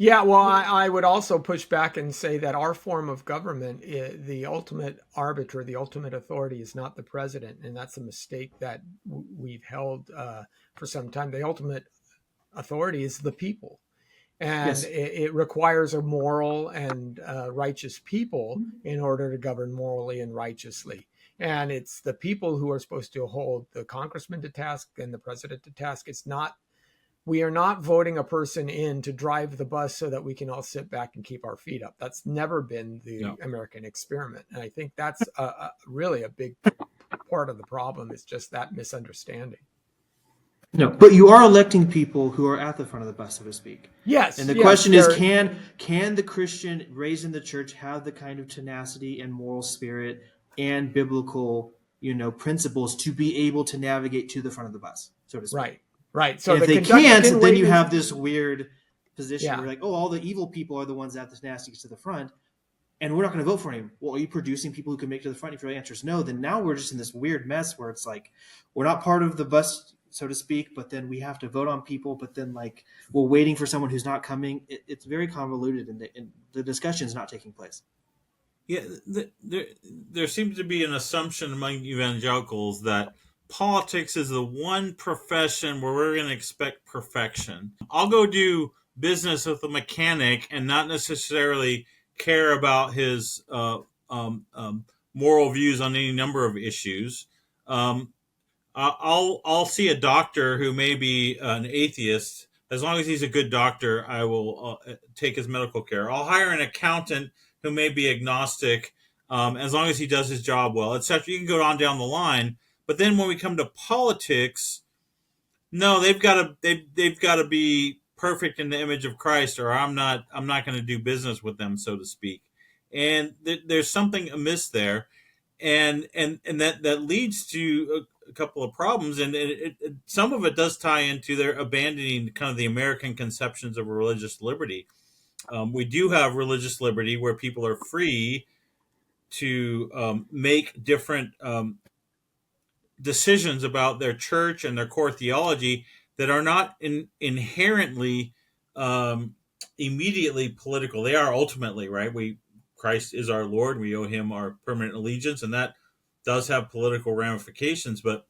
Yeah, well, I would also push back and say that our form of government, the ultimate arbiter, the ultimate authority is not the president. And that's a mistake that we've held for some time. The ultimate authority is the people. And Yes. it requires a moral and righteous people in order to govern morally and righteously. And it's the people who are supposed to hold the congressman to task and the president to task. It's not, we are not voting a person in to drive the bus so that we can all sit back and keep our feet up. That's never been Yeah. the American experiment. And I think that's really a big part of the problem, is just that misunderstanding. No, but you are electing people who are at the front of the bus, so to speak. Yes. And the yes, question is, they're- can the Christian raised in the church have the kind of tenacity and moral spirit and biblical, principles to be able to navigate to the front of the bus, so to speak? Right. Right. So And if the they conducting can't, then weight you is, have this weird position yeah. where, like, oh, all the evil people are the ones at the nastiest to the front, and we're not going to vote for him. Well, are you producing people who can make it to the front? If your answer is no, then now we're just in this weird mess where it's like we're not part of the bus, so to speak, but then we have to vote on people, but then like we're waiting for someone who's not coming. It's very convoluted, and the discussion is not taking place. Yeah, there seems to be an assumption among evangelicals that politics is the one profession where we're going to expect perfection. I'll go do business with a mechanic and not necessarily care about his moral views on any number of issues. I'll see a doctor who may be an atheist. As long as he's a good doctor, I will take his medical care. I'll hire an accountant who may be agnostic, as long as he does his job well, etc. You can go on down the line. But then when we come to politics, no, they've got to be perfect in the image of Christ, or I'm not going to do business with them, so to speak. And there's something amiss there, and that leads to a couple of problems, and some of it does tie into their abandoning kind of the American conceptions of religious liberty. We do have religious liberty where people are free to make different decisions about their church and their core theology that are not inherently immediately political. They are ultimately, right? Christ is our Lord. We owe him our permanent allegiance, and that does have political ramifications. But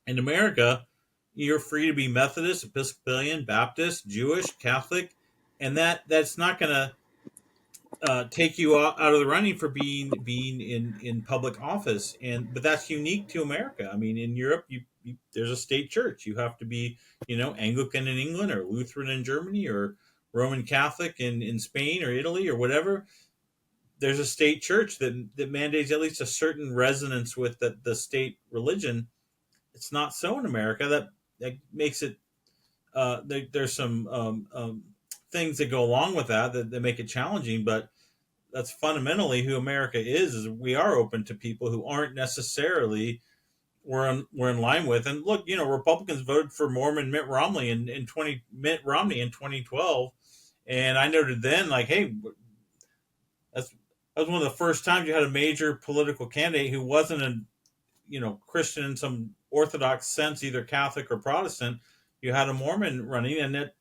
in America, you're free to be Methodist, Episcopalian, Baptist, Jewish, Catholic, and that's not going to take you out of the running for being in public office. But that's unique to America. I mean, in Europe, there's a state church. You have to be, Anglican in England, or Lutheran in Germany, or Roman Catholic in Spain or Italy or whatever. There's a state church that mandates at least a certain resonance with the state religion. It's not so in America. That makes it. There's some things that go along with that make it challenging, but that's fundamentally who America is we are open to people who aren't necessarily we're in line with. And look, Republicans voted for Mormon Mitt Romney in 2012, and I noted then, like, hey, that was one of the first times you had a major political candidate who wasn't a Christian in some orthodox sense, either Catholic or Protestant. You had a Mormon running, and that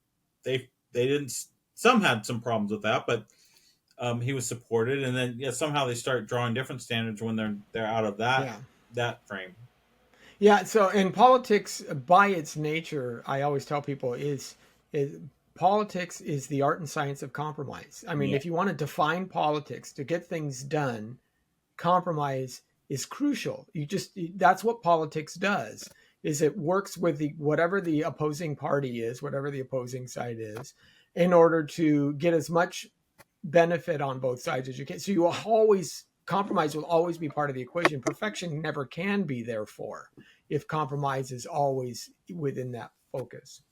they didn't. Some had some problems with that, but he was supported. And then somehow they start drawing different standards when they're out of that frame. Yeah. So in politics, by its nature, I always tell people is politics is the art and science of compromise. I mean, if you want to define politics to get things done, compromise is crucial. That's what politics does. Is it works with whatever the opposing party is, whatever the opposing side is, in order to get as much benefit on both sides as you can. So compromise will always be part of the equation. Perfection never can be, therefore, if compromise is always within that focus.